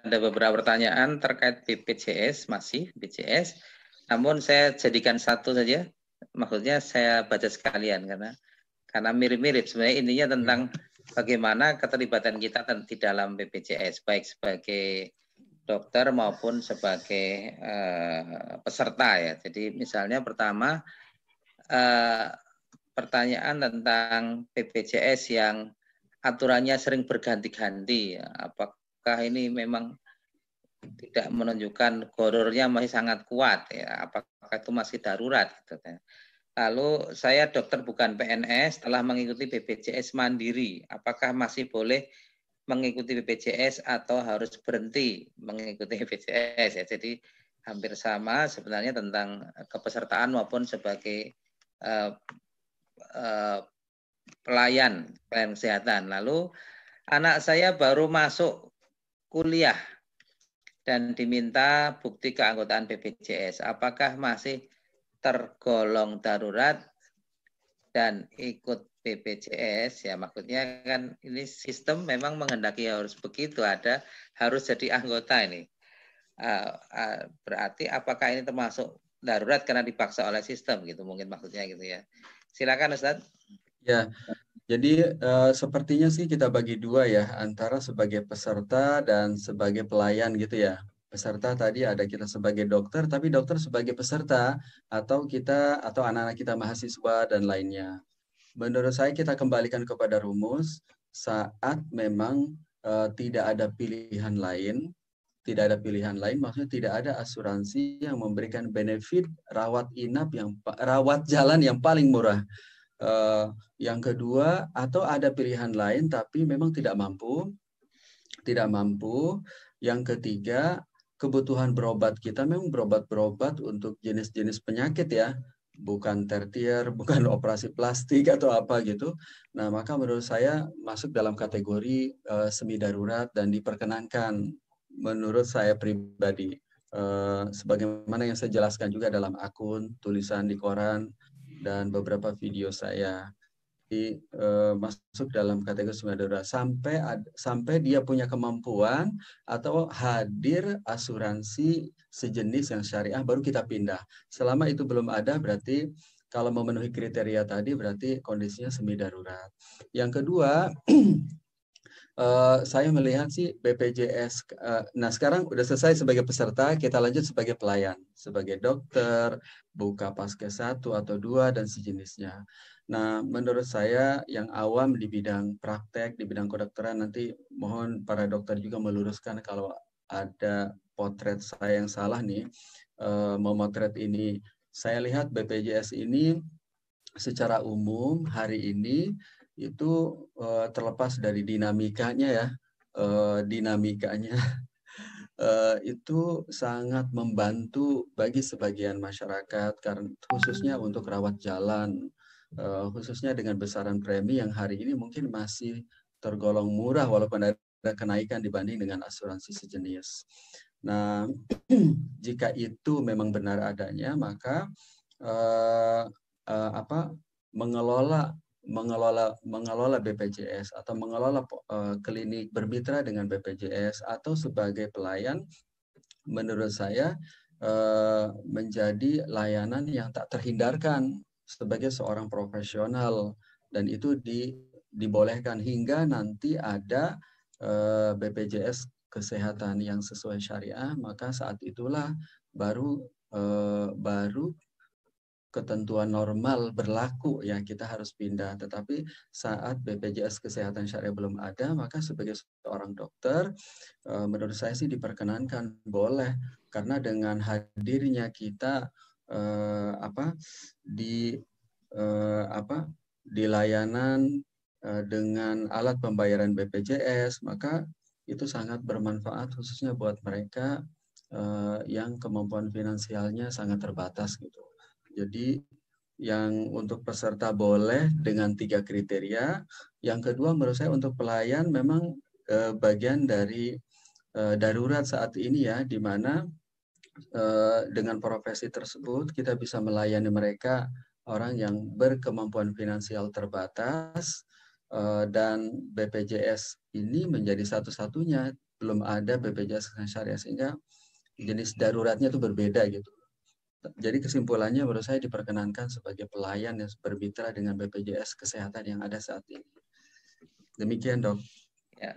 ada beberapa pertanyaan terkait BPJS, masih BPJS. Namun saya jadikan satu saja. Maksudnya saya baca sekalian karena mirip-mirip. Sebenarnya intinya tentang bagaimana keterlibatan kita di dalam BPJS, baik sebagai dokter maupun sebagai peserta ya. Jadi misalnya pertama pertanyaan tentang BPJS yang aturannya sering berganti-ganti. Apakah ini memang tidak menunjukkan horornya masih sangat kuat ya? Apakah itu masih darurat gitu ya? Lalu saya dokter bukan PNS telah mengikuti BPJS Mandiri. Apakah masih boleh mengikuti BPJS atau harus berhenti mengikuti BPJS ya? Jadi hampir sama sebenarnya tentang kepesertaan maupun sebagai pelayan kesehatan. Lalu anak saya baru masuk kuliah dan diminta bukti keanggotaan BPJS. Apakah masih tergolong darurat dan ikut BPJS? Ya maksudnya kan ini sistem memang menghendaki harus begitu, harus jadi anggota ini. Berarti apakah ini termasuk darurat karena dipaksa oleh sistem gitu, mungkin maksudnya gitu ya. Silakan Ustadz. Ya, jadi sepertinya sih kita bagi dua ya, antara sebagai peserta dan sebagai pelayan gitu ya. Peserta tadi ada kita sebagai dokter, tapi dokter sebagai peserta atau anak-anak kita mahasiswa dan lainnya. Menurut saya kita kembalikan kepada rumus saat memang tidak ada pilihan lain, maksudnya tidak ada asuransi yang memberikan benefit rawat jalan yang paling murah. Yang kedua, atau ada pilihan lain tapi memang tidak mampu. Yang ketiga, kebutuhan berobat kita memang berobat untuk jenis-jenis penyakit ya, bukan tertier, bukan operasi plastik atau apa gitu. Nah, maka menurut saya masuk dalam kategori semi darurat dan diperkenankan menurut saya pribadi. Sebagaimana yang saya jelaskan juga dalam akun, tulisan di koran, dan beberapa video saya masuk dalam kategori semi darurat sampai dia punya kemampuan atau hadir asuransi sejenis yang syariah baru kita pindah. Selama itu belum ada berarti kalau memenuhi kriteria tadi berarti kondisinya semi darurat. Yang kedua saya melihat sih BPJS. Nah sekarang udah selesai sebagai peserta, kita lanjut sebagai pelayan, sebagai dokter, buka paskes 1 atau 2 dan sejenisnya. Nah menurut saya yang awam di bidang praktek, di bidang kedokteran, nanti mohon para dokter juga meluruskan kalau ada potret saya yang salah nih, memotret ini. Saya lihat BPJS ini secara umum hari ini itu terlepas dari dinamikanya ya, itu sangat membantu bagi sebagian masyarakat karena khususnya untuk rawat jalan, khususnya dengan besaran premi yang hari ini mungkin masih tergolong murah walaupun ada kenaikan dibanding dengan asuransi sejenis. Nah, jika itu memang benar adanya, maka mengelola BPJS atau mengelola klinik bermitra dengan BPJS atau sebagai pelayan menurut saya menjadi layanan yang tak terhindarkan sebagai seorang profesional, dan itu dibolehkan hingga nanti ada BPJS kesehatan yang sesuai syariah, maka saat itulah baru ketentuan normal berlaku ya kita harus pindah. Tetapi saat BPJS kesehatan syariah belum ada, maka sebagai seorang dokter menurut saya sih diperkenankan, boleh, karena dengan hadirnya kita di layanan dengan alat pembayaran BPJS, maka itu sangat bermanfaat khususnya buat mereka yang kemampuan finansialnya sangat terbatas gitu. Jadi yang untuk peserta boleh dengan 3 kriteria. Yang kedua menurut saya untuk pelayan memang bagian dari darurat saat ini ya, di mana dengan profesi tersebut kita bisa melayani mereka, orang yang berkemampuan finansial terbatas, dan BPJS ini menjadi satu-satunya belum ada BPJS Kesehatan Syariah, sehingga jenis daruratnya itu berbeda gitu. Jadi kesimpulannya menurut saya diperkenankan sebagai pelayan yang bermitra dengan BPJS Kesehatan yang ada saat ini. Demikian, Dok. Ya.